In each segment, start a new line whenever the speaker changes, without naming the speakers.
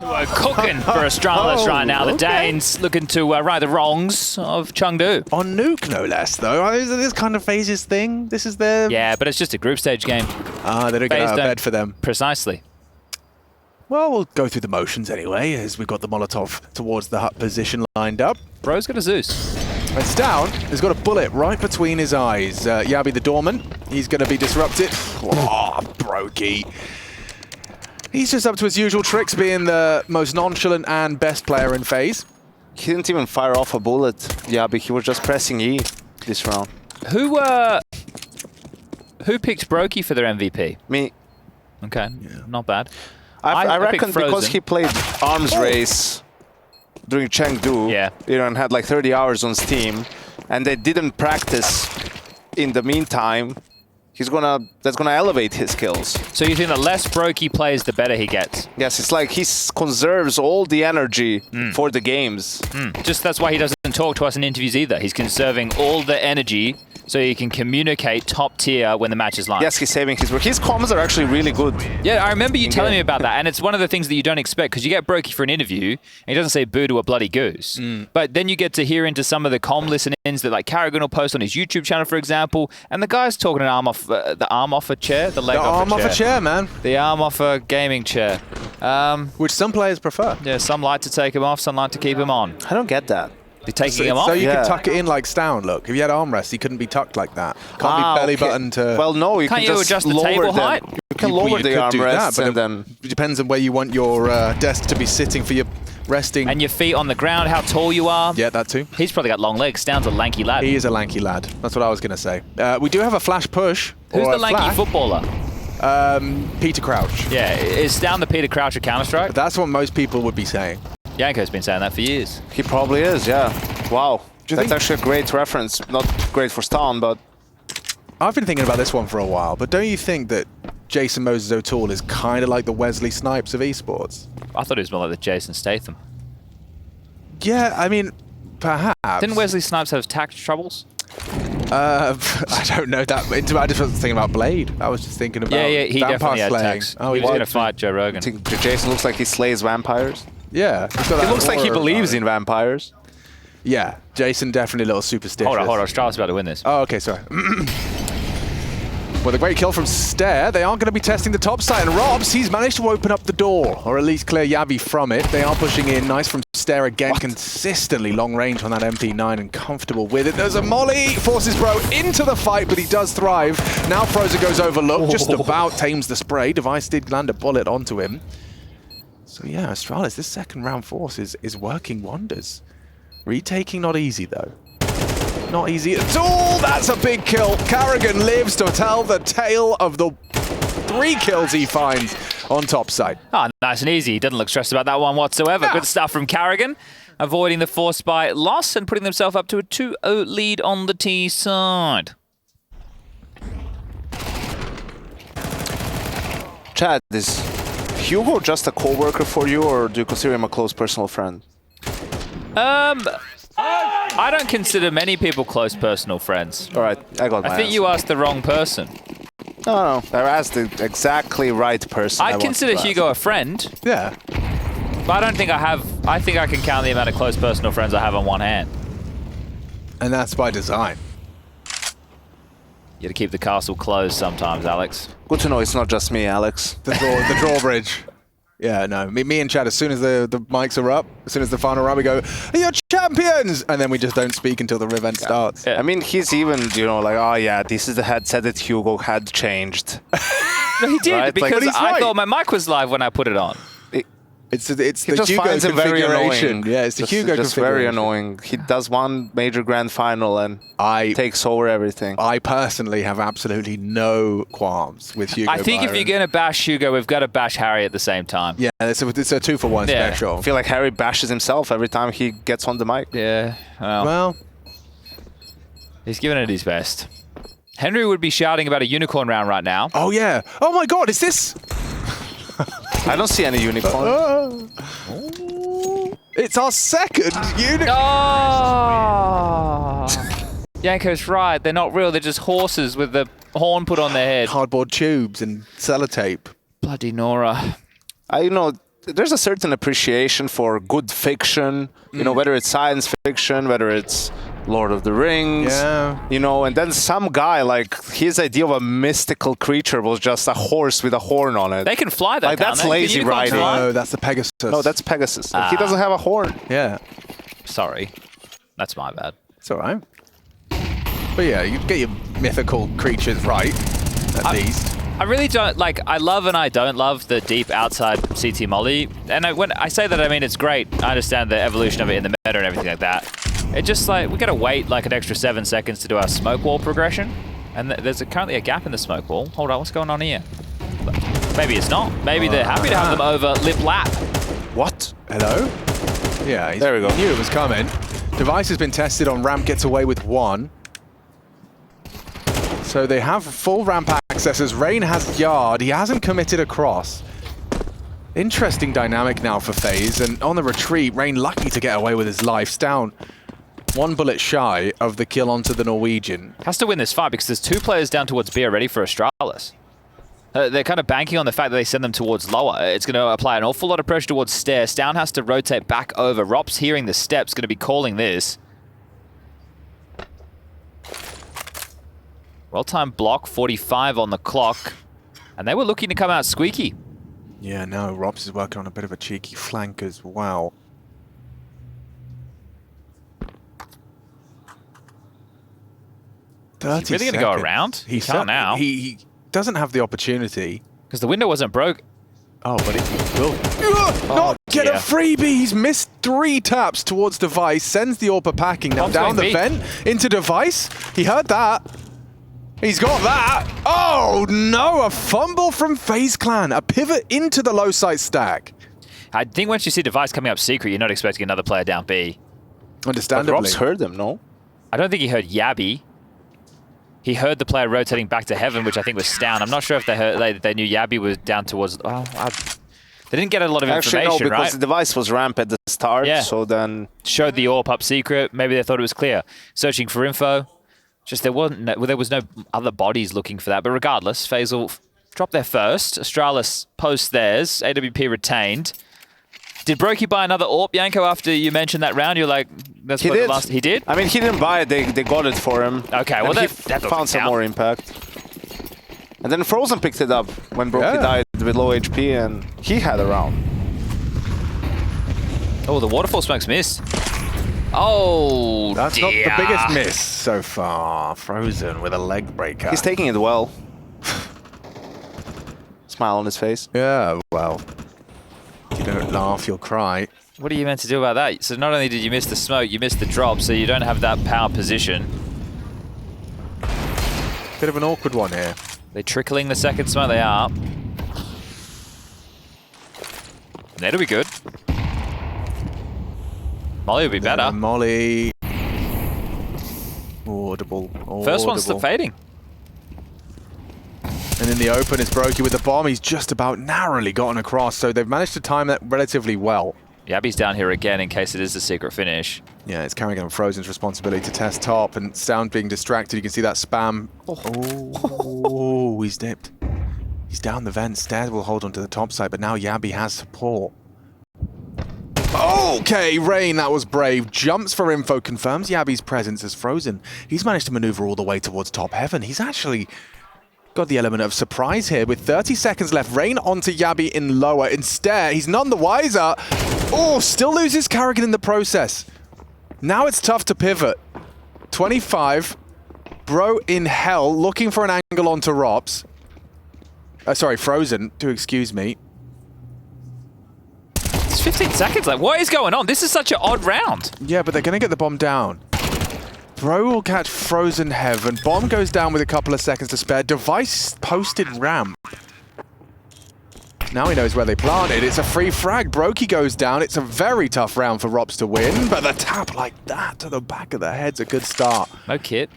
We're cooking for Astralis right now. The Danes looking to right the wrongs of Chengdu.
On Nuke, no less, though. Is this kind of FaZe's thing? This is their...
Yeah, but it's just a group stage game.
They don't get out of bed for them.
Precisely.
Well, we'll go through the motions anyway, as we've got the Molotov towards the hut position lined up.
Bro's got a Zeus.
And stavn has got a bullet right between his eyes. Yabi the Doorman, he's going to be disrupted. Oh, Brokey. He's just up to his usual tricks, being the most nonchalant and best player in FaZe.
He didn't even fire off a bullet, Yabi. He was just pressing E this round.
Who picked Brokey for their MVP?
Me.
Okay, not bad.
I reckon because he played Arms Race during Chengdu, and had like 30 hours on Steam, and they didn't practice in the meantime, that's gonna elevate his skills.
So you think the less Brokey plays, the better he gets?
Yes, it's like he conserves all the energy for the games.
Just that's why he doesn't talk to us in interviews either. He's conserving all the energy so he can communicate top tier when the match is live.
Yes, he's saving his work. His comms are actually really good.
Yeah, I remember you telling me about that, and it's one of the things that you don't expect, because you get Brokey for an interview, and he doesn't say boo to a bloody goose. But then you get to hear into some of the comm listen-ins that like karrigan will post on his YouTube channel, for example, and the guy's talking an arm off the arm off a chair, the leg off a chair.
The arm off a chair, man.
The arm off a gaming chair.
Which some players prefer.
Yeah, some like to take him off, some like to keep him on.
I don't get that.
They're taking him off?
So you can tuck it in like stavn, look. If you had armrest, he couldn't be tucked like that. Can't be belly button to...
Well, no, you
Can't
can
you
just
adjust the
lower
table
them.
height?
You can lower the armrests and then...
It depends on where you want your desk to be sitting for your resting.
And your feet on the ground, how tall you are.
Yeah, that too.
He's probably got long legs. stavn's a lanky lad.
He is a lanky lad. That's what I was going to say. We do have a flash push.
Who's the lanky footballer?
Peter Crouch.
Yeah, is stavn the Peter Crouch of Counter-Strike?
But that's what most people would be saying.
Yanko's been saying that for years.
He probably is, yeah. Wow. That's actually a great reference. Not great for stavn, but...
I've been thinking about this one for a while, but don't you think that Jason Moses O'Toole is kind of like the Wesley Snipes of esports?
I thought he was more like the Jason Statham.
Yeah, I mean, perhaps.
Didn't Wesley Snipes have tax troubles?
I don't know that. I just was thinking about Blade. I was just thinking about
he definitely had tax.
Oh,
he was going to fight Joe Rogan.
I think Jason looks like he slays vampires.
Yeah.
He looks like he believes in vampires.
Yeah, Jason definitely a little superstitious.
Hold on. Astralis about to win this.
Oh, okay, sorry. Well, a great kill from Stair. They aren't going to be testing the top side. And ropz, he's managed to open up the door, or at least clear Yabi from it. They are pushing in. Nice from Stair again. Consistently long range on that MP9 and comfortable with it. There's a molly. Forces Bro into the fight, but he does thrive. Now Frozer goes overlooked. Just about tames the spray. Device did land a bullet onto him. So yeah, Astralis, this second round force is working wonders. Retaking not easy, though. Not easy at all. That's a big kill. karrigan lives to tell the tale of the 3 kills he finds on top side.
Oh, nice and easy. He doesn't look stressed about that one whatsoever. Good stuff from karrigan, avoiding the force by loss and putting themselves up to a 2-0 lead on the T side.
Chad, is Hugo just a co-worker for you, or do you consider him a close personal friend?
I don't consider many people close personal friends.
All right, I got my
I think
answer.
you asked the wrong person.
No, I asked the exactly right person.
I consider Hugo a friend.
Yeah.
But I don't think I have... I think I can count the amount of close personal friends I have on one hand.
And that's by design.
You gotta keep the castle closed sometimes, Alex.
Good to know it's not just me, Alex.
The drawbridge. Yeah, no. Me and Chad, as soon as the mics are up, as soon as the final round, we go, "You're champions!" And then we just don't speak until the event starts.
I mean, he's even, like, oh yeah, this is the headset that Hugo had changed.
No, he did,
Right?
because
Like,
I thought my mic was live when I put it on.
It's the
He
Hugo
finds it very
configuration.
annoying.
Yeah, it's the Hugo
just
configuration.
very annoying. He does one major grand final and takes over everything.
I personally have absolutely no qualms with Hugo.
I think if you're going to bash Hugo, we've got to bash Harry at the same time.
Yeah, it's a 2-for-1 special.
I feel like Harry bashes himself every time he gets on the mic.
Yeah,
well,
he's giving it his best. Henry would be shouting about a unicorn round right now.
Oh yeah. Oh my God, is this?
I don't see any unicorn.
It's our second unicorn.
Oh! Yanko's right. They're not real. They're just horses with the horn put on their head.
Cardboard tubes and sellotape.
Bloody Nora.
I know there's a certain appreciation for good fiction, you know, whether it's science fiction, whether it's Lord of the Rings, you know, and then some guy, like, his idea of a mystical creature was just a horse with a horn on it.
They can fly that,
like, that's lazy writing.
No, that's the Pegasus.
No, that's Pegasus. He doesn't have a horn.
Yeah.
Sorry. That's my bad.
It's all right. But yeah, you get your mythical creatures right, at least.
I really don't, like, I love and I don't love the deep outside CT molly. And when I say that, I mean, it's great. I understand the evolution of it in the meta and everything like that. It just, like, we gotta wait, like, an extra 7 seconds to do our smoke wall progression. And there's currently a gap in the smoke wall. Hold on, what's going on here? Maybe it's not. Maybe they're happy to have them over lip lap.
What?
Hello? Yeah,
there we go.
Knew it was coming. Device has been tested on ramp, gets away with 1. So they have full ramp access as Rain has yard. He hasn't committed across. Interesting dynamic now for FaZe, and on the retreat, Rain lucky to get away with his life. Stavn 1 bullet shy of the kill onto the Norwegian.
Has to win this fight because there's 2 players down towards B already for Astralis. They're kind of banking on the fact that they send them towards lower. It's going to apply an awful lot of pressure towards stair. Stavn has to rotate back over. ropz, hearing the steps, going to be calling this. Well-timed block, 45 on the clock. And they were looking to come out squeaky.
Yeah, no, ropz is working on a bit of a cheeky flank as well.
Is he really going to go around?
He
can't now.
He doesn't have the opportunity.
Because the window wasn't broke.
Oh, but he will. Not get a freebie. He's missed 3 taps towards Device. Sends the AWP packing. Now down the vent into Device. He heard that. He's got that. Oh, no. A fumble from FaZe Clan. A pivot into the low side stack.
I think once you see Device coming up secret, you're not expecting another player down B.
Understandably.
But ropz heard them, no?
I don't think he heard Yabby. He heard the player rotating back to heaven, which I think was Stavn. I'm not sure if they knew Yabby was down towards... Well, they didn't get a lot of information,
no, because
right?
the Device was ramp at the start, so then...
Showed the AWP up secret. Maybe they thought it was clear. Searching for info. Just there was no other bodies looking for that. But regardless, FaZe will drop their first. Astralis post theirs. AWP retained. Did Brokey buy another AWP, Yanko, after you mentioned that round? You're like, that's what the last... He did?
I mean, he didn't buy it. They got it for him.
Okay, well, that
found some more impact. And then Frozen picked it up when Brokey died with low HP, and he had a round.
Oh, the waterfall smoke's missed. Oh,
that's not the biggest miss so far. Frozen with a leg breaker.
He's taking it well. Smile on his face.
Yeah, well, if you don't laugh, you'll cry.
What are you meant to do about that? So not only did you miss the smoke, you missed the drop, so you don't have that power position.
Bit of an awkward one here.
They're trickling the second smoke, they are. That'll be good. Molly would be better.
Molly. Audible.
First one's still fading.
And in the open, it's Brokey with the bomb. He's just about narrowly gotten across, so they've managed to time that relatively well.
Yabby's down here again in case it is a secret finish.
Yeah, it's karrigan and Frozen's responsibility to test top, and Stavn being distracted. You can see that spam. Oh, he's dipped. He's down the vent. Stairs will hold onto the top side, but now Yabby has support. Okay, Rain, that was brave. Jumps for info, confirms Yabby's presence as Frozen. He's managed to maneuver all the way towards top heaven. He's actually got the element of surprise here with 30 seconds left. Rain onto Yabby in lower. Instead, he's none the wiser. Oh, still loses karrigan in the process. Now it's tough to pivot. 25. Bro in hell, looking for an angle onto ropz. Sorry, Frozen, do excuse me.
It's 15 seconds left. What is going on? This is such an odd round.
Yeah, but they're going to get the bomb down. Bro will catch Frozen Heaven. Bomb goes down with a couple of seconds to spare. Device posted ramp. Now he knows where they planted. It's a free frag. Brokey goes down. It's a very tough round for ropz to win, but the tap like that to the back of the head's a good start.
No kit.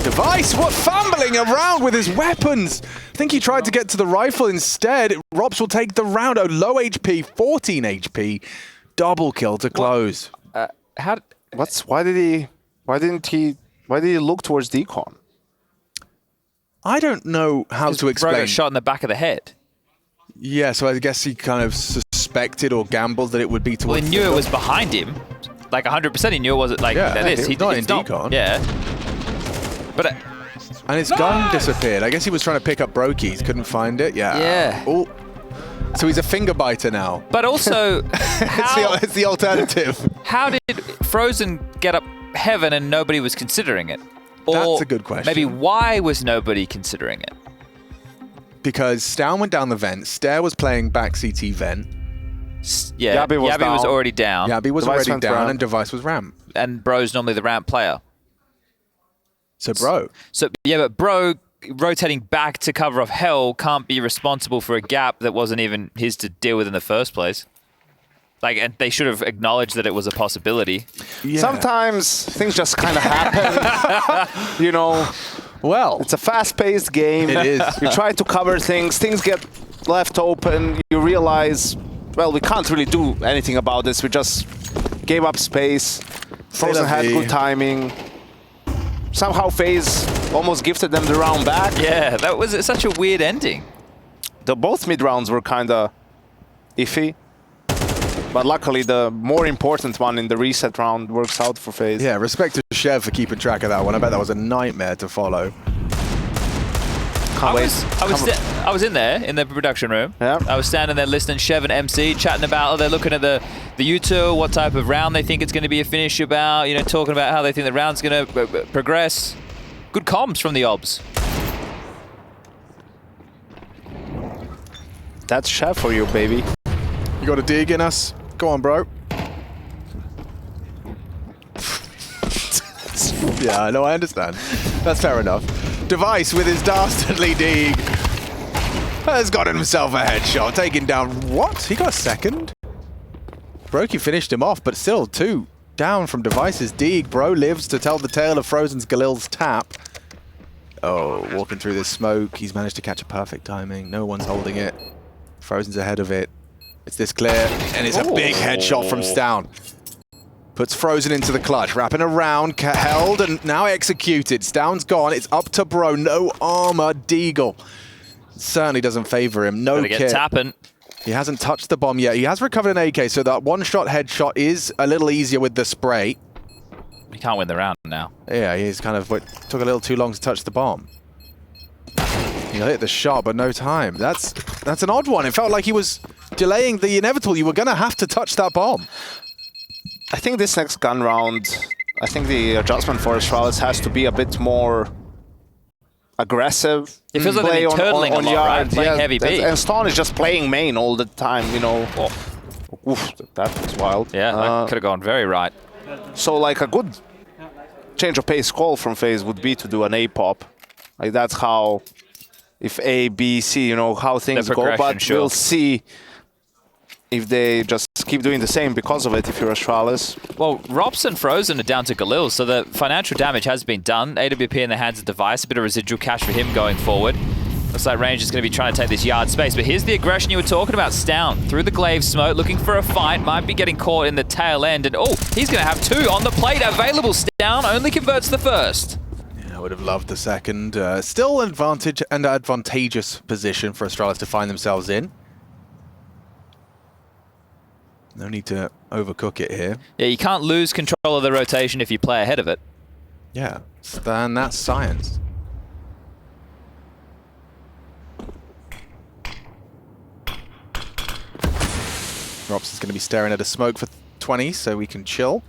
Device, what fumbling around with his weapons. I think he tried to get to the rifle instead. ropz will take the round. Oh, low HP, 14 HP. Double kill to close.
Why did he look towards decon?
I don't know how to explain.
Bro got shot in the back of the head.
Yeah, so I guess he kind of suspected or gambled that it would be towards.
Well, he knew it was behind him. Like 100%, he knew it wasn't like this.
He's not in decon.
Yeah. But
and his gun disappeared. I guess he was trying to pick up Brokies, couldn't find it. Yeah.
Yeah.
Oh. So he's a finger biter now.
But also,
it's the alternative.
How did Frozen get up heaven and nobody was considering it? Or
that's a good question.
Maybe why was nobody considering it?
Because stavn went down the vent. Stair was playing back CT vent.
Yeah, Yabi was already down.
Yabi was already down, and Device was ramp.
And Bro's normally the ramp player.
So Bro.
So yeah, but Bro rotating back to cover off Hell can't be responsible for a gap that wasn't even his to deal with in the first place. Like, and they should have acknowledged that it was a possibility.
Yeah. Sometimes things just kind of happen, you know.
Well,
it's a fast-paced game.
It is.
You try to cover things get left open. You realize, well, we can't really do anything about this. We just gave up space. Frozen had good timing. Somehow FaZe almost gifted them the round back.
Yeah, that was such a weird ending.
Both mid rounds were kind of iffy. But luckily, the more important one in the reset round works out for FaZe.
Yeah, respect to Chev for keeping track of that one. I bet that was a nightmare to follow.
I was in there, in the production room.
Yeah.
I was standing there listening to Chev and MC chatting about, they're looking at the U2, what type of round they think it's going to be a finish about, you know, talking about how they think the round's going to progress. Good comms from the obs.
That's Chev for you, baby.
You got a dig in us? Go on, bro. Yeah, no, I understand. That's fair enough. Device with his dastardly dig has got himself a headshot, taking down what? He got a second? Brokey finished him off, but still 2 down from Device's dig. Bro lives to tell the tale of Frozen's Galil's tap. Oh, walking through this smoke. He's managed to catch a perfect timing. No one's holding it. Frozen's ahead of it. It's this clear, and it's a big headshot from stavn. Puts Frozen into the clutch, wrapping around, held, and now executed. stavn's gone, it's up to Bro, no armor, Deagle. Certainly doesn't favor him, no kit.
Get tapping.
He hasn't touched the bomb yet. He has recovered an AK, so that one-shot headshot is a little easier with the spray.
He can't win the round now.
Yeah, he's kind of, took a little too long to touch the bomb. He'll hit the shot, but no time. That's an odd one. It felt like he was delaying the inevitable. You were going to have to touch that bomb.
I think this next gun round, I think the adjustment for Astralis has to be a bit more aggressive.
It feels like they're turtling on yard, right? Playing heavy B.
And stavn is just playing main all the time, you know. Oof, that was wild.
Yeah, that could have gone very right.
So like a good change of pace call from FaZe would be to do an A pop. Like that's how, if A, B, C, you know, how things go. But we'll see if they just keep doing the same because of it, if you're Astralis.
Well, ropz and Frozen are down to Galil, so the financial damage has been done. AWP in the hands of Device, a bit of residual cash for him going forward. Looks like Range is going to be trying to take this yard space, but here's the aggression you were talking about. stavn through the glaive smoke, looking for a fight, might be getting caught in the tail end, and oh, he's going to have 2 on the plate available. stavn only converts the first.
Yeah, I would have loved the second. Still advantageous position for Astralis to find themselves in. No need to overcook it here.
Yeah, you can't lose control of the rotation if you play ahead of it.
Yeah, then that's science. ropz is going to be staring at a smoke for 20, so we can chill.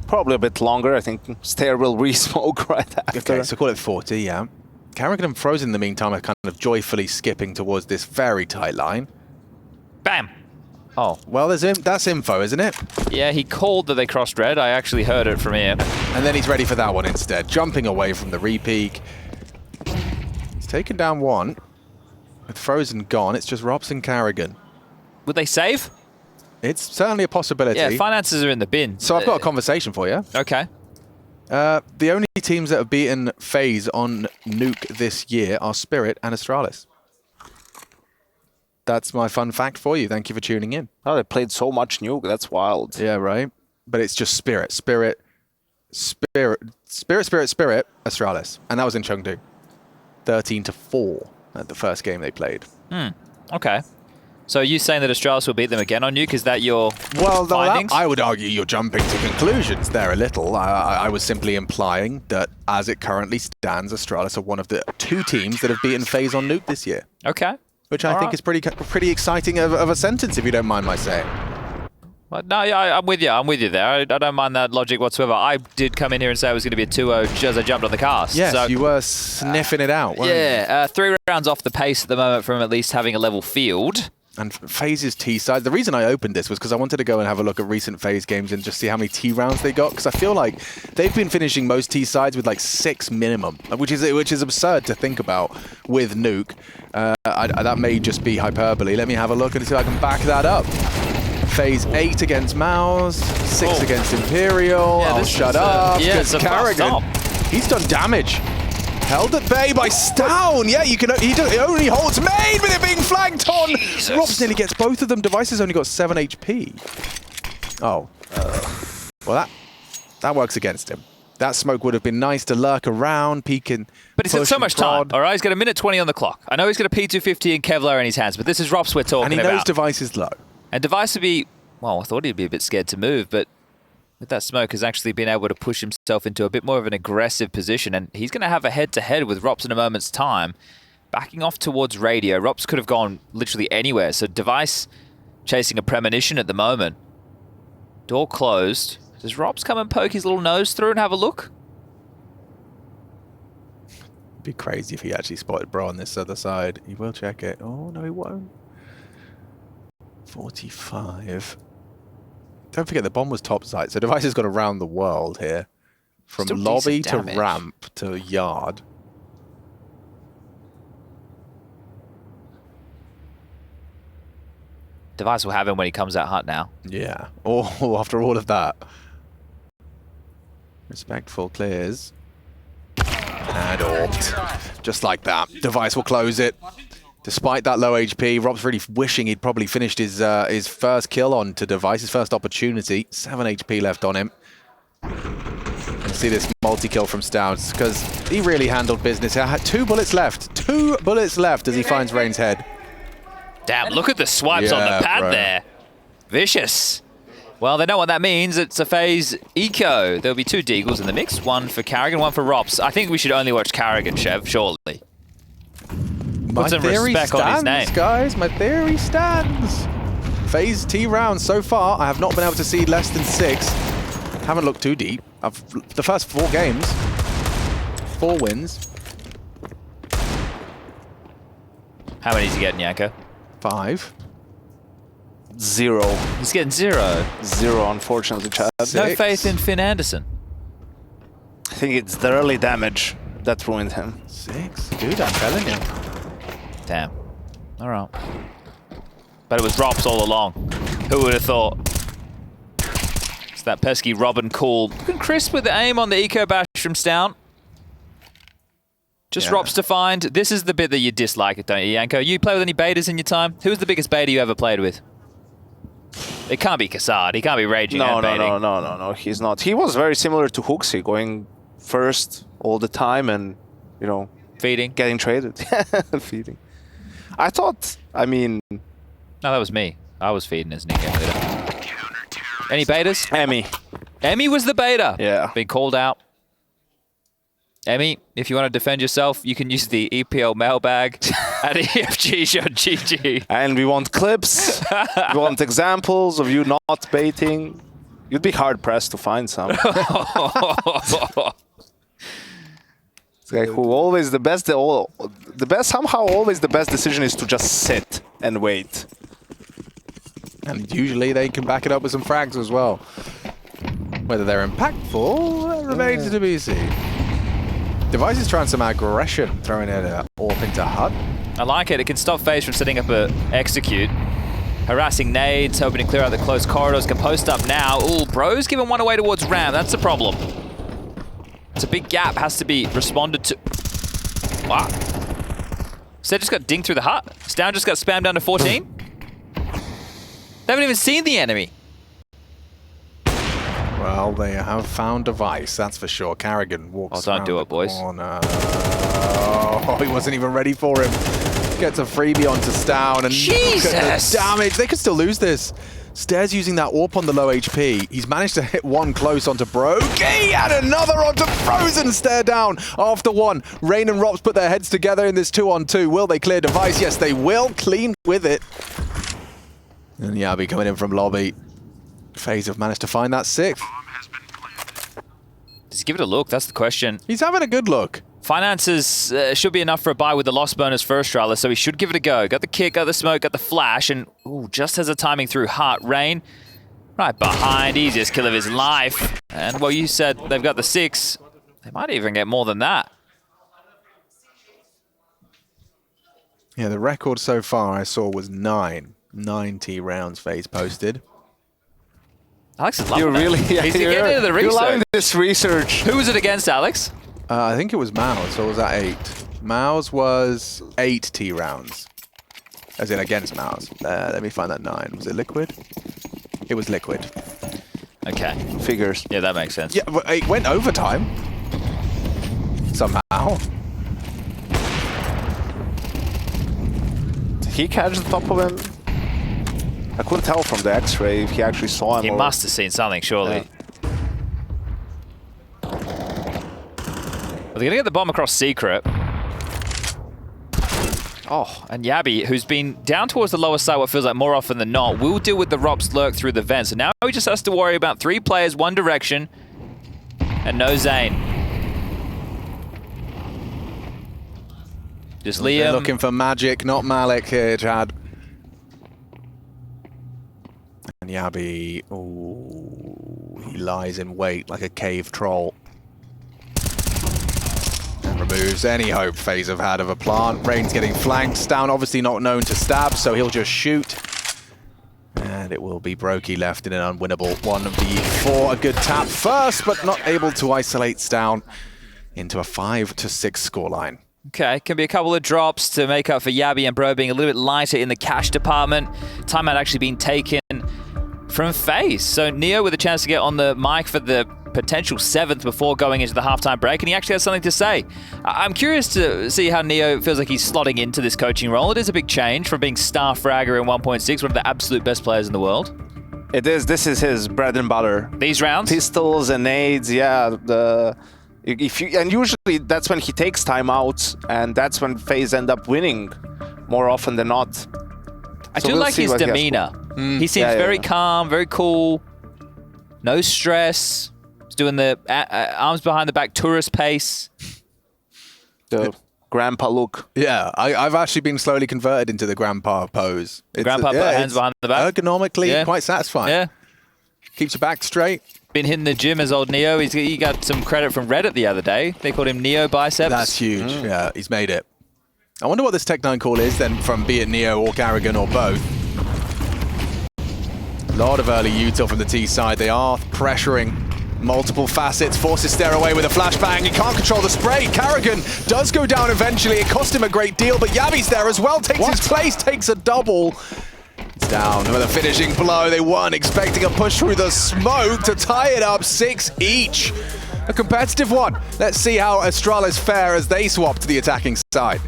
Probably a bit longer. I think Stair will re-smoke right after.
Okay, so call it 40, yeah. karrigan and Frozen in the meantime are kind of joyfully skipping towards this very tight line.
Bam!
Oh, well, that's info, isn't it?
Yeah, he called that they crossed red. I actually heard it from here.
And then he's ready for that one instead, jumping away from the repeak. He's taken down one. With Frozen gone, it's just ropz and karrigan.
Would they save?
It's certainly a possibility.
Yeah, finances are in the bin.
So I've got a conversation for you.
Okay.
The only teams that have beaten FaZe on Nuke this year are Spirit and Astralis. That's my fun fact for you. Thank you for tuning in.
Oh, they played so much Nuke. That's wild.
Yeah, right. But it's just Spirit, Astralis. And that was in Chengdu. 13-4. at the first game they played.
Okay. So are you saying that Astralis will beat them again on Nuke? Is that your findings?
I would argue you're jumping to conclusions there a little. I was simply implying that as it currently stands, Astralis are one of the 2 teams that have beaten FaZe on Nuke this year.
Okay.
Which I think is pretty exciting of a sentence, if you don't mind my saying.
Well, no, yeah, I'm with you. I'm with you there. I don't mind that logic whatsoever. I did come in here and say it was going to be a 2-0 as I jumped on the cast.
Yes,
so,
you were sniffing it out, weren't you?
3 rounds off the pace at the moment from at least having a level field.
And FaZe's T side, the reason I opened this was because I wanted to go and have a look at recent FaZe games and just see how many T rounds they got, because I feel like they've been finishing most T sides with like 6 minimum, which is absurd to think about with Nuke. That may just be hyperbole. Let me have a look and see if I can back that up. FaZe 8 against Mouse, 6 against Imperial.
Yeah,
I'll shut up, because karrigan, he's done damage. Held at bay by stavn. Yeah, he only holds main with it being flanked on. ropz nearly gets both of them. Device's only got 7 HP. Oh. Well, that works against him. That smoke would have been nice to lurk around, peek and
But he's got so much time, all right? He's got a minute 20 on the clock. I know he's got a P250 and Kevlar in his hands, but this is ropz we're talking about.
And he knows Device is low.
And Device would be, well, I thought he'd be a bit scared to move, but with that smoke has actually been able to push himself into a bit more of an aggressive position, and he's going to have a head-to-head with ropz in a moment's time. Backing off towards radio. ropz could have gone literally anywhere, so Device chasing a premonition at the moment. Door closed. Does ropz come and poke his little nose through and have a look?
It'd be crazy if he actually spotted Bro on this other side. He will check it. Oh, no, he won't. 45. Don't forget the bomb was top side, so Device has got around the world here. From
Still
lobby to
damage.
ramp to yard.
Device will have him when he comes out hot now.
Yeah. Oh, after all of that. Respectful clears. And orped. Just like that. Device will close it. Despite that low HP, ropz really wishing he'd probably finished his first kill on to Device, his first opportunity. 7 HP left on him. And see this multi-kill from stavn, because he really handled business. He had 2 bullets left. 2 bullets left as he finds Rain's head.
Damn, look at the swipes on the pad there. Vicious. Well, they know what that means. It's a FaZe eco. There'll be 2 deagles in the mix. 1 for karrigan, 1 for ropz. I think we should only watch karrigan, Chev, surely.
My theory
respect on his name.
stands, guys. My theory stands. FaZe T rounds so far, I have not been able to see less than 6. Haven't looked too deep. The first 4 games, 4 wins.
How many is he getting, Yanko?
5.
0.
He's getting 0.
0, unfortunately, Chad.
6.
No faith in Finn Anderson.
I think it's the early damage that ruined him.
6. Dude, I'm telling you.
Damn. All right. But it was ropz all along. Who would have thought? It's that pesky Robin Cool. Looking crisp with the aim on the eco bash from stavn. Just ropz to find. This is the bit that you dislike it, don't you, Yanko? You play with any betas in your time? Who was the biggest beta you ever played with? It can't be Kassad. He can't be raging and baiting.
No, he's not. He was very similar to Hooksy, going first all the time and, you know,
feeding.
Getting traded. Feeding. I thought, I mean...
No, that was me. I was feeding as Nick. Any betas?
Emmy.
Emmy was the beta.
Yeah.
Been called out. Emmy, if you want to defend yourself, you can use the EPL mailbag at EFG.
And we want clips. We want examples of you not baiting. You'd be hard-pressed to find some. It's like who always the best somehow always the best decision is to just sit and wait.
And usually they can back it up with some frags as well. Whether they're impactful remains to be seen. Device is trying some aggression, throwing it AWP into HUD.
I like it. It can stop FaZe from setting up a execute. Harassing nades, hoping to clear out the close corridors. Can post up now. Ooh, Bro's giving one away towards Ram. That's the problem. It's a big gap. Has to be responded to. Wow. Sted just got dinged through the hut. stavn just got spammed down to 14. They haven't even seen the enemy.
Well, they have found Device, that's for sure. karrigan walks
don't do it, boys.
corner. Oh, he wasn't even ready for him. Gets a freebie onto stavn, and
Jesus!
Look at the damage. They could still lose this. Stairs using that AWP on the low HP. He's managed to hit one close onto Brokey and another onto Frozen. Stare down after one. Rain and ropz put their heads together in this 2-on-2. Will they clear device? Yes, they will. Clean with it. And Yabi coming in from lobby. FaZe have managed to find that 6th.
Does he give it a look? That's the question.
He's having a good look.
Finances should be enough for a buy with the loss bonus for Astralis, so he should give it a go. Got the kick, got the smoke, got the flash, and ooh, just has a timing through Heart. Rain right behind, easiest kill of his life. And well, you said they've got the 6. They might even get more than that.
Yeah, the record so far I saw was 9. 90 rounds FaZe posted.
Alex is loving
You're really,
He's getting into the research.
You're loving this research.
Who was it against, Alex?
I think it was Maus, so it was at 8. Maus was 8 T rounds. As in against Maus. Let me find that 9. Was it Liquid? It was Liquid.
Okay.
Figures.
Yeah, that makes sense.
Yeah, but it went overtime. Somehow.
Did he catch the top of him? I couldn't tell from the X-ray if he actually saw him.
He must have seen something, surely.
Yeah.
Well, they're going to get the bomb across Secret. Oh, and Yabi, who's been down towards the lower side what feels like more often than not, will deal with the ropz lurk through the vent. So now he just has to worry about 3 players, one direction, and no Zane. Just Liam.
They're looking for magic, not Malik here, Chad. And Yabi, ooh, he lies in wait like a cave troll. And removes any hope FaZe have had of a plant. Rain's getting flanked. Stavn obviously not known to stab, so he'll just shoot. And it will be Brokey left in an unwinnable 1v4. A good tap first, but not able to isolate Stavn into a 5-6 scoreline.
Okay, can be a couple of drops to make up for Yabi and Bro being a little bit lighter in the cash department. Timeout actually being taken from FaZe. So Neo with a chance to get on the mic for the potential 7th before going into the halftime break, and he actually has something to say. I'm curious to see how Neo feels like he's slotting into this coaching role. It is a big change from being star fragger in 1.6, one of the absolute best players in the world.
It is. This is his bread and butter.
These rounds?
Pistols and nades, yeah. And usually that's when he takes timeouts, and that's when FaZe end up winning more often than not.
I do like his demeanor. He seems very calm, very cool, no stress. He's doing the arms behind the back tourist pace.
The grandpa look.
Yeah, I've actually been slowly converted into the grandpa pose.
Grandpa put hands behind the back.
Ergonomically, quite satisfying.
Yeah.
Keeps your back straight.
Been hitting the gym as old Neo. He got some credit from Reddit the other day. They called him Neo Biceps.
That's huge. Yeah, he's made it. I wonder what this Tech9 call is then from be it Neo or karrigan or both. A lot of early util from the T side. They are pressuring multiple facets. Forces Stare away with a flashbang. He can't control the spray. karrigan does go down eventually. It cost him a great deal, but Yabi's there as well. Takes his place, takes a double. It's down with a finishing blow. They weren't expecting a push through the smoke to tie it up 6 each. A competitive one. Let's see how Astralis fare as they swap to the attacking side.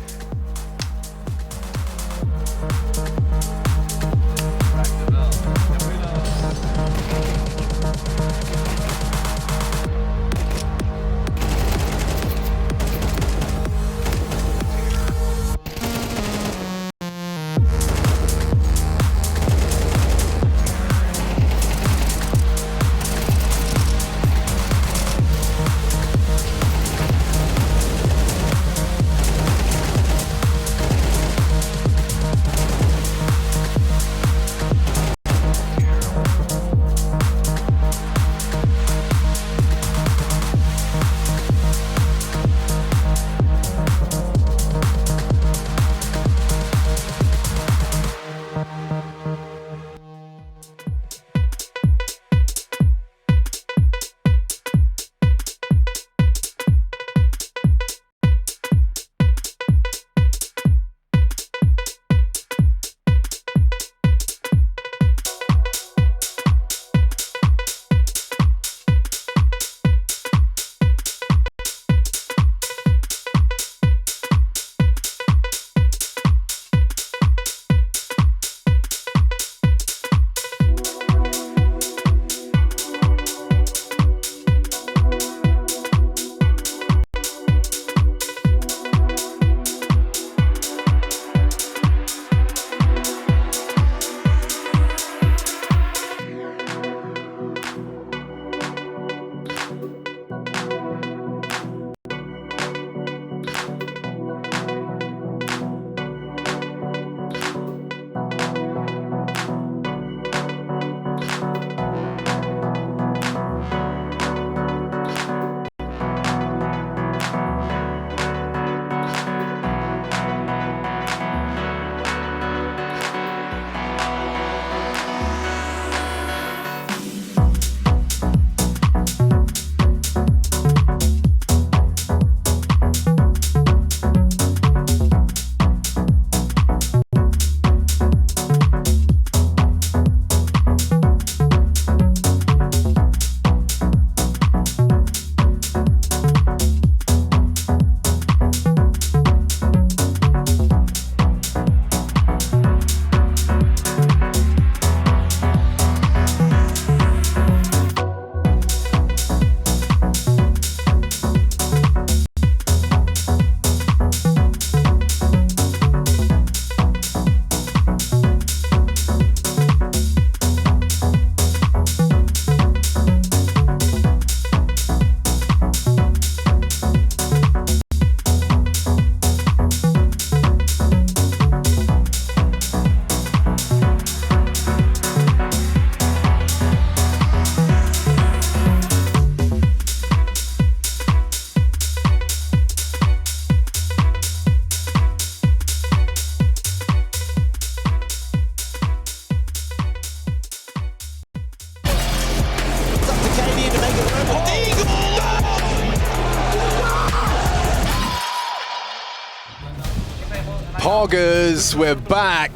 Poggers, we're back.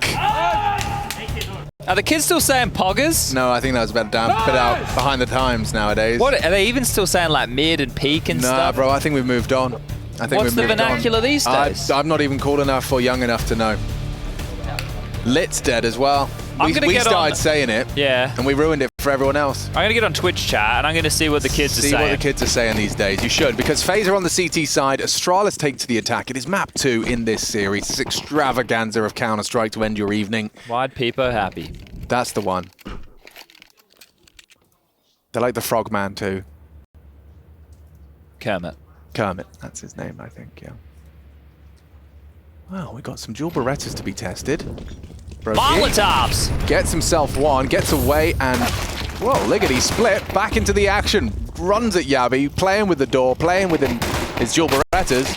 Are the kids still saying poggers?
No, I think that was about down, put out behind the times nowadays.
What are they even still saying, like mid and peak and stuff?
Nah, bro, I think we've moved on. I think
What's the vernacular these days?
I'm not even cool enough or young enough to know. Lit's dead as well. We started saying it,
yeah,
and we ruined it for everyone else.
I'm gonna get on Twitch chat and I'm gonna see what the kids are saying.
See what the kids are saying these days. You should, because FaZe are on the CT side. Astralis take to the attack. It is map 2 in this series. This extravaganza of Counter-Strike to end your evening.
Wide peepo happy.
That's the one. They like the Frogman too.
Kermit,
that's his name, I think, yeah. Well, we got some dual Berettas to be tested.
Molotovs!
Gets himself one, gets away, and, whoa, Liggity split, back into the action. Runs at Yavi, playing with the door, playing with his dual Berettas,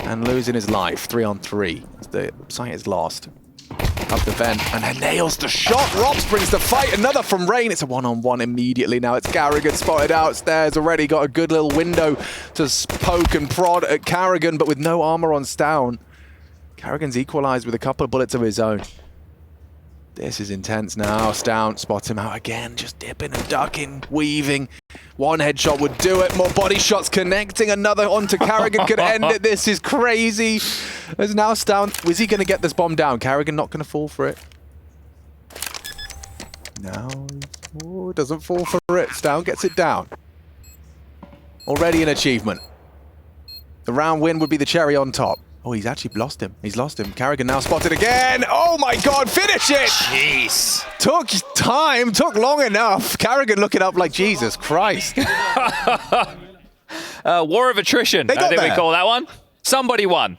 and losing his life. 3 on 3. The site is lost. Up the vent, and then nails the shot. ropz brings the fight. Another from Rain. It's a 1-on-1 immediately now. It's karrigan spotted outstairs already. Got a good little window to poke and prod at karrigan, but with no armor on stavn. karrigan's equalized with a couple of bullets of his own. This is intense now. stavn spots him out again, just dipping and ducking, weaving. One headshot would do it. More body shots connecting. Another onto karrigan could end it. This is crazy. There's now stavn. Is he going to get this bomb down? karrigan not going to fall for it. No. Oh, doesn't fall for it. stavn gets it down. Already an achievement. The round win would be the cherry on top. Oh, he's actually lost him. He's lost him. karrigan now spotted again. Oh my God, finish it!
Jeez.
Took time, took long enough. karrigan looking up like Jesus Christ.
War of attrition, I think we call that one. Somebody won.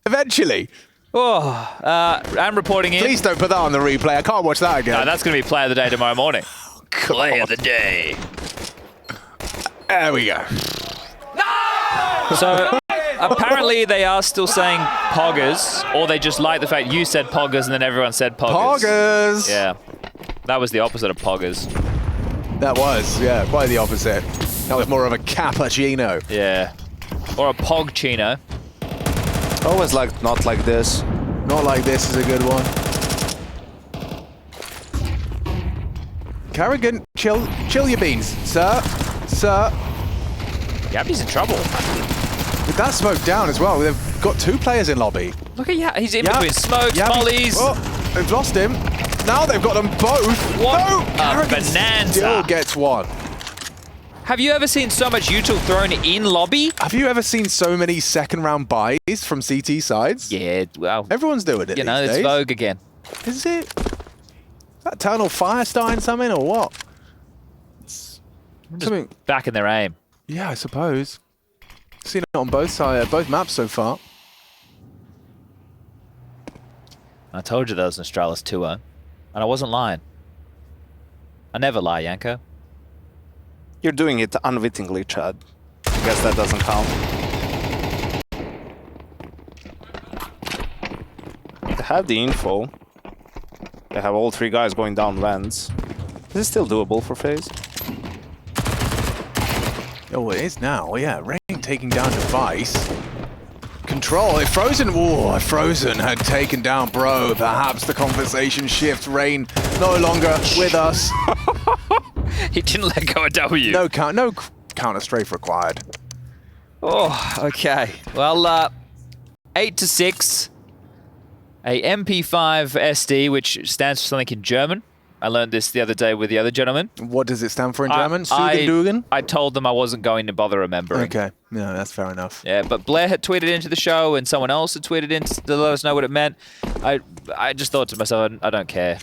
Eventually.
Oh, I'm reporting in.
Please don't put that on the replay. I can't watch that again.
No, that's going to be play of the day tomorrow morning. Play of the day.
There we go.
So apparently they are still saying poggers, or they just like the fact you said poggers and then everyone said poggers.
Poggers!
Yeah. That was the opposite of poggers.
That was, yeah, quite the opposite. That was more of a cappuccino.
Yeah. Or a pogchino.
Always like not like this.
Not like this is a good one. karrigan, chill your beans, sir. Sir.
Yavi's in trouble.
With that smoke down as well, they've got 2 players in lobby.
Look at he's in between smokes, mollies.
Oh, they've lost him. Now they've got them both.
What
no,
a bonanza.
Still gets one.
Have you ever seen so much util thrown in lobby?
Have you ever seen so many second round buys from CT sides?
Yeah, well.
Everyone's doing it.
You know, it's vogue again.
Is it? Is that Eternal Fire starting something or what?
Just back in their aim.
Yeah, I suppose. Seen it on both sides, both maps so far.
I told you there was an Astralis 2-0, and I wasn't lying. I never lie, Yanko.
You're doing it unwittingly, Chad. I guess that doesn't count. They have the info. They have all 3 guys going down vents. This is still doable for FaZe.
Oh, it is now. Yeah, Rain taking down Device. Control. If Frozen, if Frozen had taken down Bro, perhaps the conversation shifts. Rain no longer with us.
He didn't let go of W.
No counter strafe required.
Oh, okay. Well, 8-6. A MP5 SD, which stands for something in German. I learned this the other day with the other gentleman.
What does it stand for in German? Sugendugen?
I told them I wasn't going to bother remembering.
Okay. Yeah, that's fair enough.
Yeah, but Blair had tweeted into the show and someone else had tweeted in to let us know what it meant. I just thought to myself, I don't care.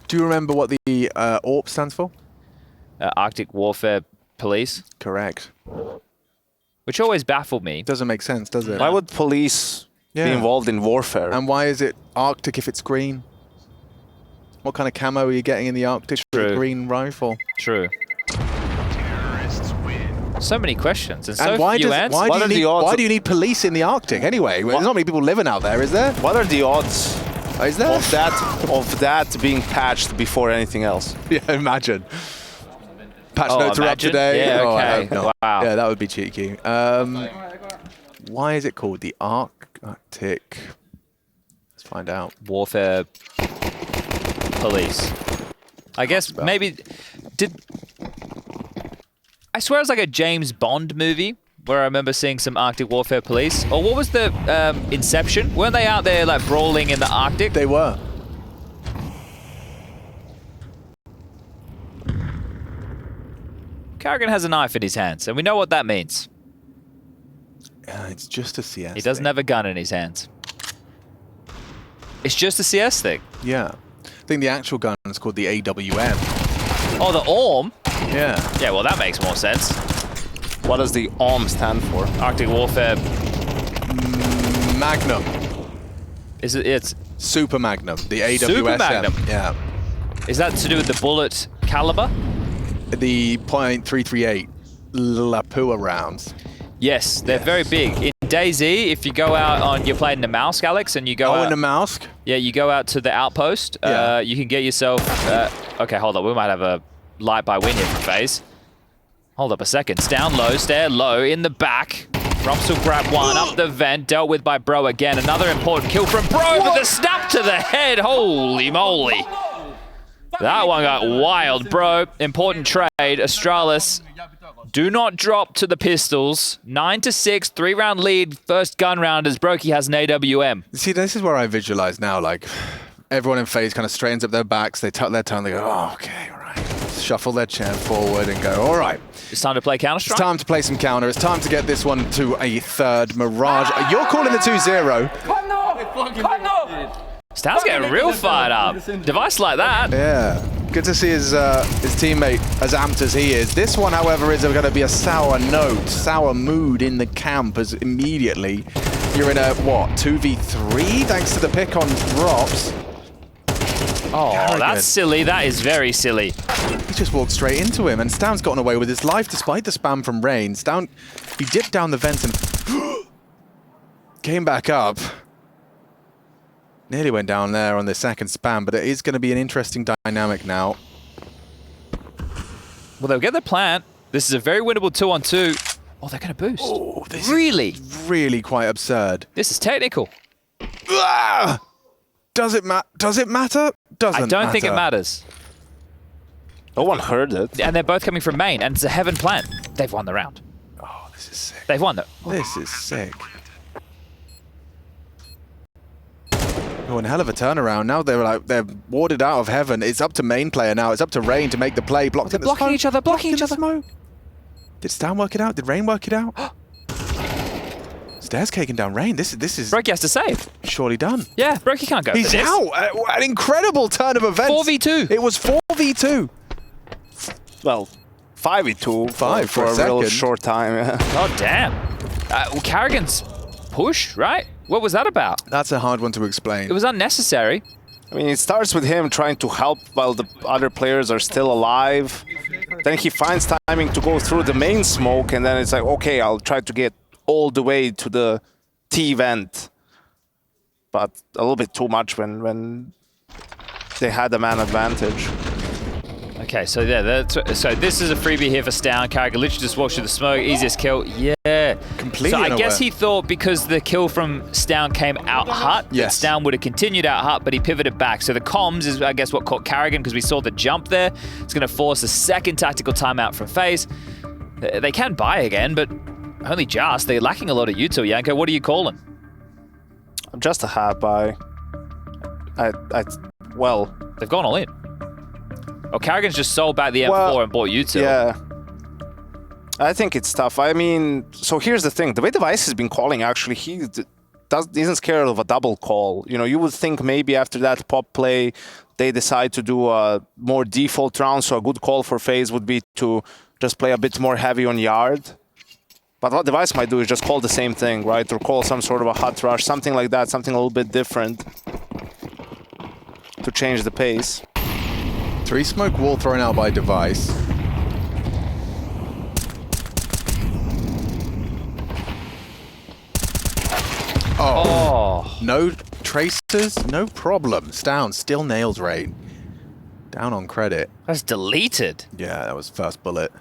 Do you remember what the AWP stands for?
Arctic Warfare Police.
Correct.
Which always baffled me.
Doesn't make sense, does it?
Why would police be involved in warfare?
And why is it Arctic if it's green? What kind of camo are you getting in the Arctic with a green rifle?
True. So many questions and
so few answers. Why do you need police in the Arctic anyway? There's not many people living out there, is there?
What are the odds
of
that being patched before anything else?
Yeah, imagine. Patch notes are up today.
Yeah, okay. Wow.
Yeah, that would be cheeky. Why is it called the Arctic? Let's find out.
Warfare Police. I guess maybe... I swear it's like a James Bond movie where I remember seeing some Arctic Warfare Police. Or what was the Inception? Weren't they out there like brawling in the Arctic?
They were.
karrigan has a knife in his hands, and we know what that means.
It's just a CS
He doesn't
thing.
have a gun in his hands. It's just a CS thing.
Yeah. I think the actual gun is called the AWM.
Oh, the AWM?
Yeah.
Yeah, well, that makes more sense.
What does the AWM stand for?
Arctic Warfare.
Magnum.
Is it? It's
Super Magnum. The AWSM.
Super Magnum.
Yeah.
Is that to do with the bullet caliber?
The .338 Lapua rounds.
Yes, they're very big. In DayZ, if you go out on, you're playing the Mouse, Alex, and you go out...
in the Mouse?
Yeah, you go out to the outpost.
Yeah.
You can get yourself... okay, hold on. We might have a light by win here from FaZe. Hold up a second. Stavn low, Stair low, in the back. ropz will grab one, up the vent, dealt with by Bro again. Another important kill from Bro with a snap to the head. Holy moly. That one got wild, Bro. Important trade. Astralis, do not drop to the pistols. 9-6, 3-round lead. First gun round as Brokey has an AWM.
See, this is where I visualize now, like, everyone in FaZe kind of straightens up their backs, they tuck their tongue, they go, oh, okay, all right. Shuffle their chair forward and go, all right.
It's time to play Counter-Strike.
It's time to play some counter. It's time to get this one to a third Mirage. You're calling the 2-0.
Stavn's getting real fired up. Device like that.
Yeah. Good to see his teammate as amped as he is. This one, however, is going to be a sour note, sour mood in the camp as immediately you're in a, what, 2v3 thanks to the pick on ropz.
Oh,
karrigan.
That's silly. That is very silly.
He just walked straight into him, and Stavn's gotten away with his life despite the spam from Rain. Stavn, he dipped down the vent and came back up. Nearly went down there on the second spam, but it is going to be an interesting dynamic now.
Well, they'll get the plant. This is a very winnable 2-on-2. Oh, they're going to boost.
Oh, this
really?
is really quite absurd.
This is technical.
Ah! Does it matter? Doesn't
I don't
matter.
think it matters.
No one heard it.
And they're both coming from main, and it's a heaven plant. They've won the round.
Oh, this is sick.
They've won it.
This is sick. Oh, and hell of a turnaround. Now they're warded out of heaven. It's up to main player now. It's up to Rain to make the play. Blocked in the
blocking
smoke.
each other, blocking each other.
Smoke. Did Stavn work it out? Did Rain work it out? Stairs caking down Rain. This is
Brokey has to save.
surely done.
Yeah, Brokey can't go
He's
for this.
out. An incredible turn of events.
4v2.
It was 4v2.
Well, 5v2
for
a
a
real
second.
short time. Yeah.
Oh, damn. Well, karrigan's push, right? What was that about?
That's a hard one to explain.
It was unnecessary.
I mean, it starts with him trying to help while the other players are still alive. Then he finds timing to go through the main smoke, and then it's like, okay, I'll try to get all the way to the T vent. But a little bit too much when they had a man advantage.
Okay, so yeah, so this is a freebie here for Stavn. karrigan literally just walks through the smoke, easiest kill. Yeah.
Completely
So I
unaware.
guess he thought because the kill from Stavn came out hut,
Yes.
that Stavn would have continued out hut, but he pivoted back. So the comms is, I guess, what caught karrigan because we saw the jump there. It's going to force a second tactical timeout from FaZe. They can buy again, but only just. They're lacking a lot of util, Yanko. What are you calling?
Just a half buy. Well,
They've gone all in. Oh, karrigan's just sold back the M4 and bought util.
yeah. I think it's tough. I mean, so here's the thing. The way Device has been calling, actually, he isn't scared of a double call. You know, you would think maybe after that pop play, they decide to do a more default round, so a good call for FaZe would be to just play a bit more heavy on yard. But what Device might do is just call the same thing, right? Or call some sort of a hot rush, something like that, something a little bit different to change the pace.
3 smoke wall thrown out by Device.
Oh.
No tracers, no problem. Stavn still nails Rain. Down on credit.
That's deleted.
Yeah, that was first bullet.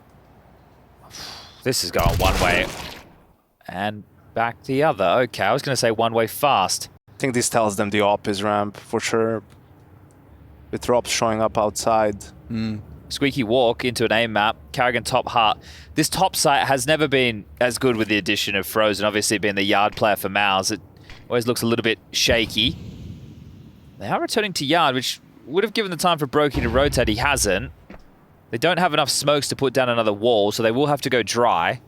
This is going one way and back the other. Okay, I was going to say one way fast.
think this tells them the op is ramp for sure. With ropz showing up outside.
Squeaky walk into an aim map. karrigan top heart. This top site has never been as good with the addition of Frozen. Obviously being the yard player for Mouse, it always looks a little bit shaky. They are returning to yard, which would have given the time for Brokey to rotate. He hasn't. They don't have enough smokes to put down another wall, so they will have to go dry.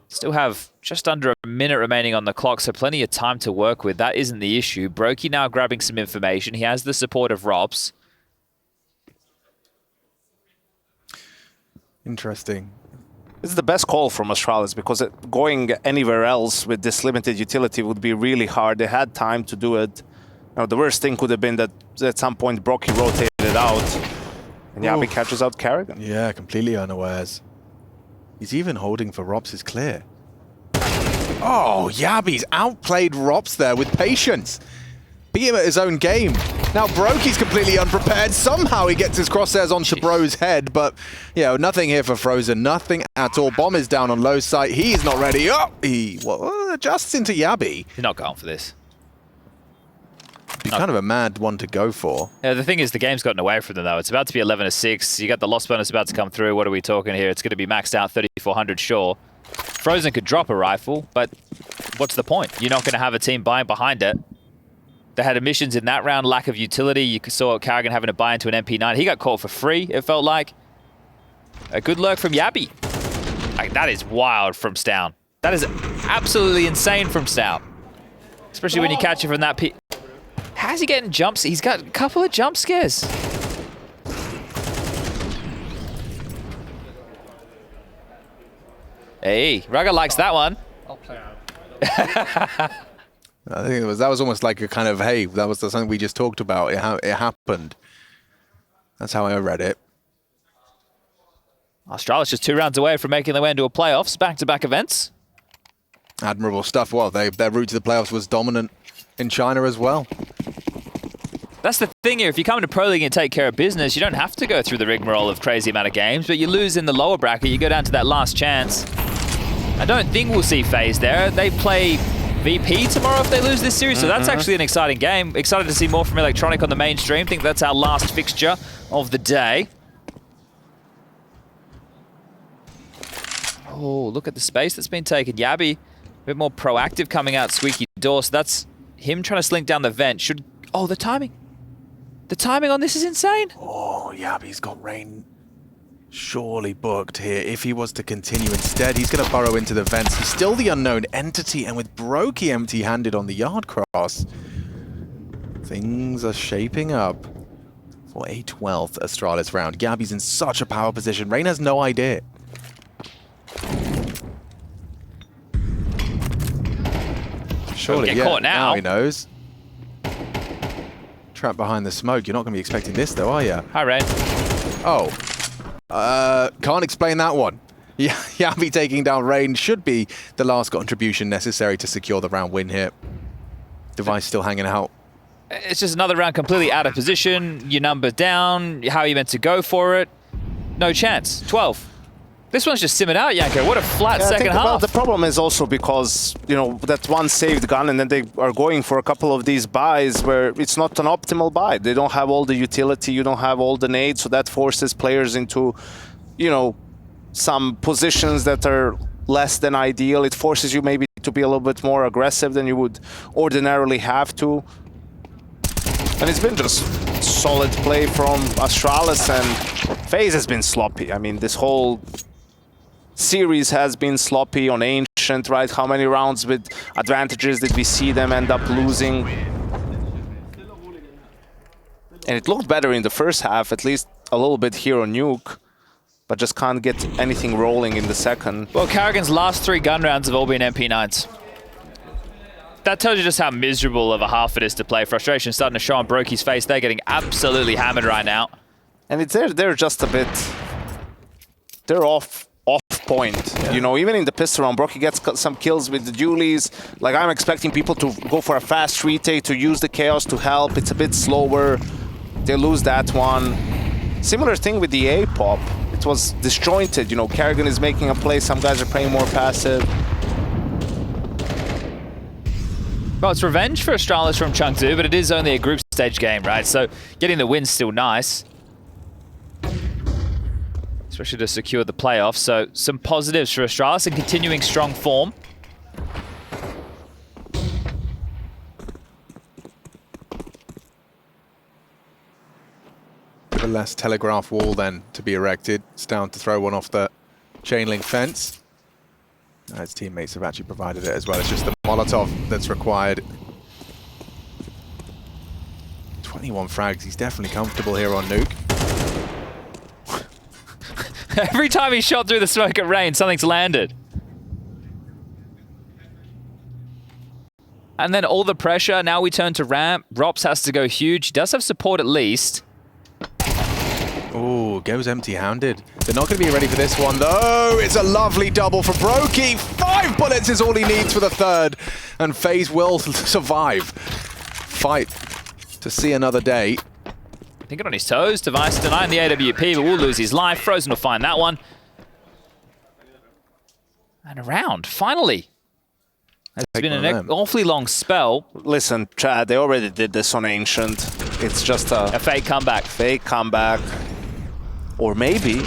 Still have just under a minute remaining on the clock, so plenty of time to work with. That isn't the issue. Brokey now grabbing some information. He has the support of ropz.
Interesting.
This is the best call from Astralis because going anywhere else with this limited utility would be really hard. They had time to do it. Now, the worst thing could have been that at some point Brokey rotated out and Yabi catches out karrigan.
Yeah, completely unawares. He's even holding for ropz is clear. Oh, Yabi's outplayed ropz there with patience. Beat him at his own game. Now Brokey's completely unprepared. Somehow he gets his crosshairs onto Bro's head, but nothing here for Frozen. Nothing at all. Bomb is down on low site. He's not ready. Oh, he adjusts into Yabi.
He's not going for this.
Be kind of a mad one to go for.
Yeah, the thing is, the game's gotten away from them, though. It's about to be 11-6. You got the loss bonus about to come through. What are we talking here? It's going to be maxed out 3,400, sure. Frozen could drop a rifle, but what's the point? You're not going to have a team buying behind it. They had emissions in that round, lack of utility. You saw karrigan having to buy into an MP9. He got caught for free, it felt like. A good lurk from Yabi. Like, that is wild from stavn. That is absolutely insane from stavn. Especially when you catch it from that pit. How's he getting jumps? He's got a couple of jump scares. Hey, Rugger likes that one.
I'll play out.
I think that was almost like a kind of, hey, that was something we just talked about. It happened. That's how I read it.
Astralis just 2 rounds away from making their way into a playoffs, back-to-back events.
Admirable stuff. Well, their route to the playoffs was dominant in China as well.
That's the thing here. If you come into Pro League and take care of business, you don't have to go through the rigmarole of crazy amount of games, but you lose in the lower bracket, you go down to that last chance. I don't think we'll see FaZe there. They play VP tomorrow if they lose this series, so that's actually an exciting game. Excited to see more from Electronic on the mainstream. Think that's our last fixture of the day. Oh, look at the space that's been taken. Yabi, a bit more proactive coming out squeaky door, so that's him trying to slink down the vent. Oh, the timing. The timing on this is insane.
Oh, Yabi's got rain surely booked here. If he was to continue instead, he's going to burrow into the vents. He's still the unknown entity, and with Brokey empty-handed on the yard cross, things are shaping up for a 12th Astralis round. Yabi's in such a power position. Rain has no idea. Surely,
get caught now.
Now he knows. Trapped behind the smoke. You're not going to be expecting this, though, are you?
Hi, Rain.
Oh. Can't explain that one. Yabi taking down Rain should be the last contribution necessary to secure the round win here. Device still hanging out.
It's just another round completely out of position. Your number down. How are you meant to go for it? No chance. 12. This one's just simmered out, Yanko. What a flat second half.
The problem is also because, that one saved gun, and then they are going for a couple of these buys where it's not an optimal buy. They don't have all the utility, you don't have all the nades, so that forces players into, some positions that are less than ideal. It forces you maybe to be a little bit more aggressive than you would ordinarily have to. And it's been just solid play from Astralis, and FaZe has been sloppy. I mean, this whole series has been sloppy on Ancient, right? How many rounds with advantages did we see them end up losing? And it looked better in the first half, at least a little bit here on Nuke, but just can't get anything rolling in the second.
Well, karrigan's last 3 gun rounds have all been MP9s. That tells you just how miserable of a half it is to play. Frustration starting to show on Brokey's face. They're getting absolutely hammered right now.
And they're just a bit... They're off point. Yeah. Even in the pistol round, Brokey gets some kills with the dualies. Like, I'm expecting people to go for a fast retake, to use the chaos to help. It's a bit slower. They lose that one. Similar thing with the A pop. It was disjointed. karrigan is making a play. Some guys are playing more passive.
Well, it's revenge for Astralis from Chengdu, but it is only a group stage game, right? So getting the win's still nice. Especially to secure the playoffs. So some positives for Astralis and continuing strong form.
A less telegraph wall then to be erected. stavn to throw one off the chain link fence. His teammates have actually provided it as well. It's just the Molotov that's required. 21 frags. He's definitely comfortable here on Nuke.
Every time he shot through the smoke at Rain, something's landed. And then all the pressure. Now we turn to ramp. ropz has to go huge. He does have support at least.
Oh, goes empty-handed. They're not going to be ready for this one, though. It's a lovely double for Brokey. 5 bullets is all he needs for the third. And FaZe will survive. Fight to see another day.
Thinking on his toes. Device denying the AWP, but will lose his life. Frozen will find that one. And around, finally. It's been an awfully long spell.
Listen, Chad, they already did this on Ancient. It's just a
fake comeback.
Fake comeback. Or maybe.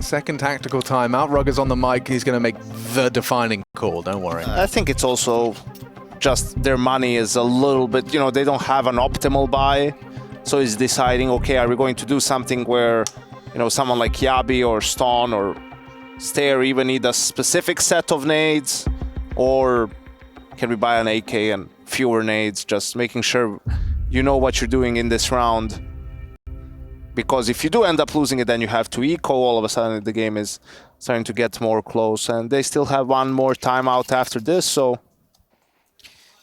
Second tactical timeout. Rugger's on the mic. He's going to make the defining call. Don't worry.
I think it's also just their money is a little bit, you know, they don't have an optimal buy. So he's deciding, okay, are we going to do something where, you know, someone like Yabi or stavn or Stair even need a specific set of nades? Or can we buy an AK and fewer nades, just making sure you know what you're doing in this round? Because if you do end up losing it, then you have to eco. All of a sudden, the game is starting to get more close. And they still have one more timeout after this, so...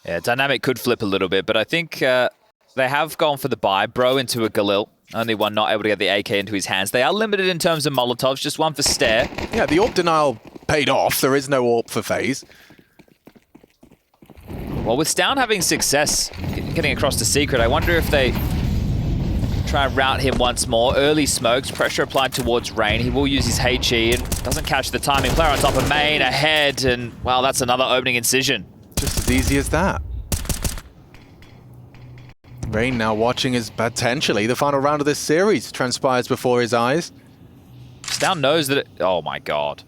Yeah, dynamic could flip a little bit, but I think they have gone for the buy. Bro into a Galil. Only one not able to get the AK into his hands. They are limited in terms of Molotovs, just one for Stair.
Yeah, the AWP denial paid off. There is no AWP for FaZe.
Well, with stavn having success getting across the secret, I wonder if they try and route him once more. Early smokes, pressure applied towards Rain. He will use his HE and doesn't catch the timing. Player on top of main, ahead, and well, that's another opening incision.
Just as easy as that. Rain now watching as potentially the final round of this series transpires before his eyes.
stavn knows that oh my god.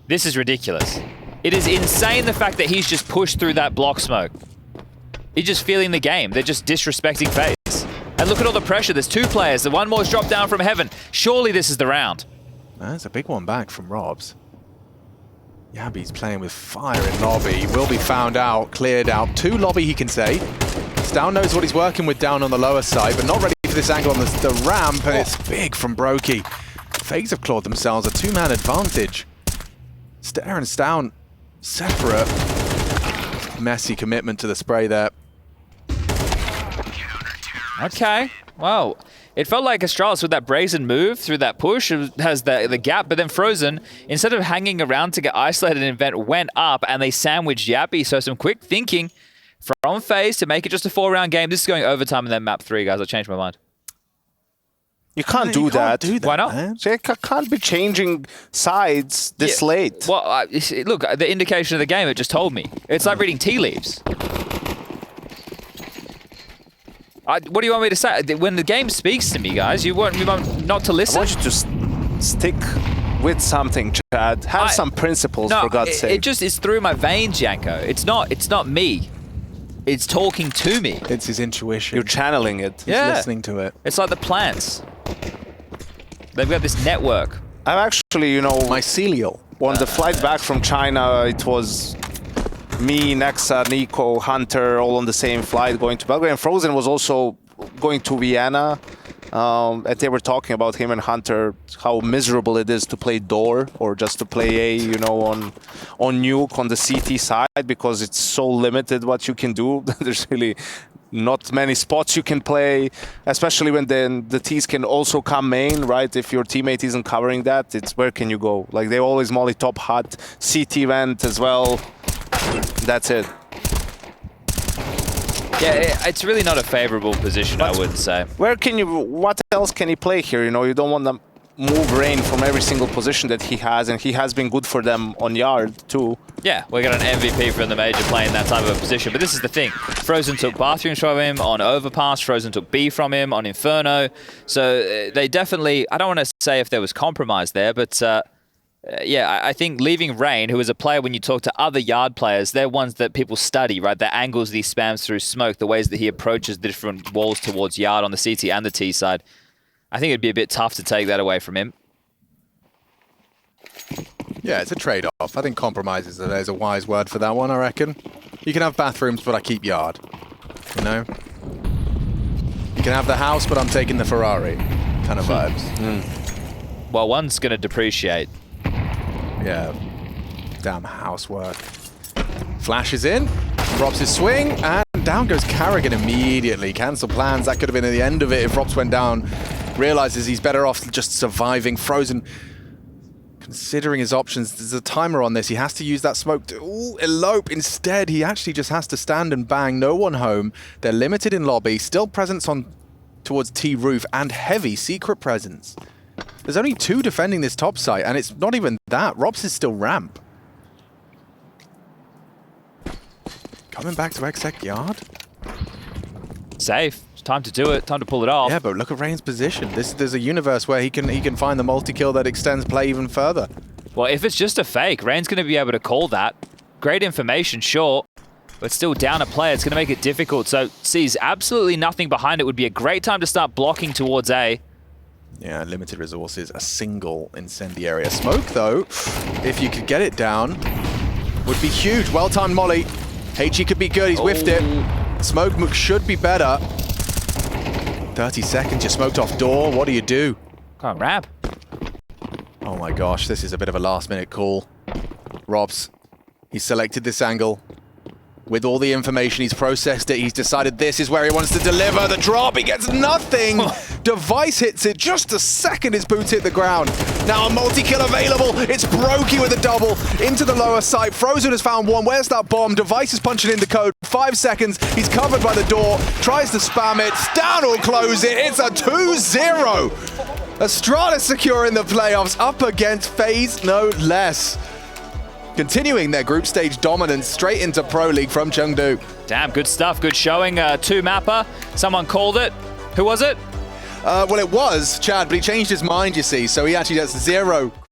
This is ridiculous. It is insane the fact that he's just pushed through that block smoke. He's just feeling the game. They're just disrespecting FaZe. And look at all the pressure. There's 2 players. The one more's dropped down from heaven. Surely this is the round.
That's a big one back from ropz. Yabi's playing with fire in lobby. Will be found out, cleared out. 2 lobby, he can say. stavn knows what he's working with down on the lower side, but not ready for this angle on the ramp, and it's big from Brokey. FaZe have clawed themselves a 2-man advantage. Stair and stavn separate. Messy commitment to the spray there.
Okay, well, it felt like Astralis with that brazen move through that push. It has the gap, but then Frozen, instead of hanging around to get isolated and invent, went up and they sandwiched Yappy. So some quick thinking from FaZe to make it just a 4-round game. This is going overtime and then map 3, guys. I changed my mind.
You can't do that.
Why not?
Man. So you can't be changing sides this late.
Well, look, the indication of the game, it just told me. It's like reading tea leaves. What do you want me to say? When the game speaks to me, guys, you want not to listen?
I want you to stick with something, Chad. Have some principles, for God's sake.
It just is through my veins, Janko. It's not me. It's talking to me.
It's his intuition.
You're channeling it.
He's listening to it.
It's like the plants. They've got this network.
I'm actually, you know...
mycelial.
On the flight back from China, it was me, Nexa, Nico, Hunter, all on the same flight going to Belgrade. And Frozen was also going to Vienna. And they were talking about him and Hunter, how miserable it is to play door or just to play A, you know, on Nuke, on the CT side, because it's so limited what you can do. There's really not many spots you can play, especially when then the T's can also come main, right? If your teammate isn't covering that, it's where can you go? Like, they always molly top hut, CT vent as well. That's it.
Yeah, it's really not a favorable position, I would say.
Where can you, what else can he play here? You know, you don't want them move Rain from every single position that he has, and he has been good for them on yard too.
Yeah, we got an MVP from the major playing that type of a position. But this is the thing. Frozen took bathrooms from him on Overpass. Frozen took B from him on Inferno. So they definitely, I don't want to say if there was compromise there, but yeah, I think leaving Rain, who is a player when you talk to other yard players, they're ones that people study, right? The angles that he spams through smoke, the ways that he approaches the different walls towards yard on the CT and the T side. I think it'd be a bit tough to take that away from him.
Yeah, it's a trade-off. I think compromise is a wise word for that one, I reckon. You can have bathrooms, but I keep yard. You know? You can have the house, but I'm taking the Ferrari. Kind of vibes.
Well, one's going to depreciate.
Yeah. Damn housework. Flashes in. ropz' swing, and down goes karrigan immediately. Cancel plans. That could have been the end of it if ropz went down. Realizes he's better off just surviving. Frozen, considering his options, there's a timer on this. He has to use that smoke to elope. Instead, he actually just has to stand and bang. No one home. They're limited in lobby. Still presence on towards T roof and heavy secret presence. There's only 2 defending this top site, and it's not even that. ropz is still ramp. Coming back to exec yard.
Safe. It's time to do it. Time to pull it off.
Yeah, but look at Rain's position. There's a universe where he can find the multi-kill that extends play even further.
Well, if it's just a fake, Rain's going to be able to call that. Great information, sure, but still down a player. It's going to make it difficult. So sees absolutely nothing behind it. Would be a great time to start blocking towards A.
Yeah, limited resources. A single incendiary. Smoke, though, if you could get it down, would be huge. Well-timed molly. HE could be good. He's whiffed it. Smoke should be better. 30 seconds. You smoked off door. What do you do?
Can't wrap.
Oh my gosh, this is a bit of a last-minute call. ropz, he's selected this angle. With all the information, he's processed it. He's decided this is where he wants to deliver the drop. He gets nothing. Device hits it just a second. His boots hit the ground. Now a multi-kill available. It's Brokey with a double into the lower site. Frozen has found one. Where's that bomb? Device is punching in the code. 5 seconds. He's covered by the door. Tries to spam it. stavn will close it. It's a 2-0. Astralis securing the playoffs up against FaZe, no less. Continuing their group stage dominance straight into Pro League from Chengdu.
Damn, good stuff. Good showing. 2-mapper. Someone called it. Who was it?
Well, it was Chad, but he changed his mind, you see. So he actually gets 0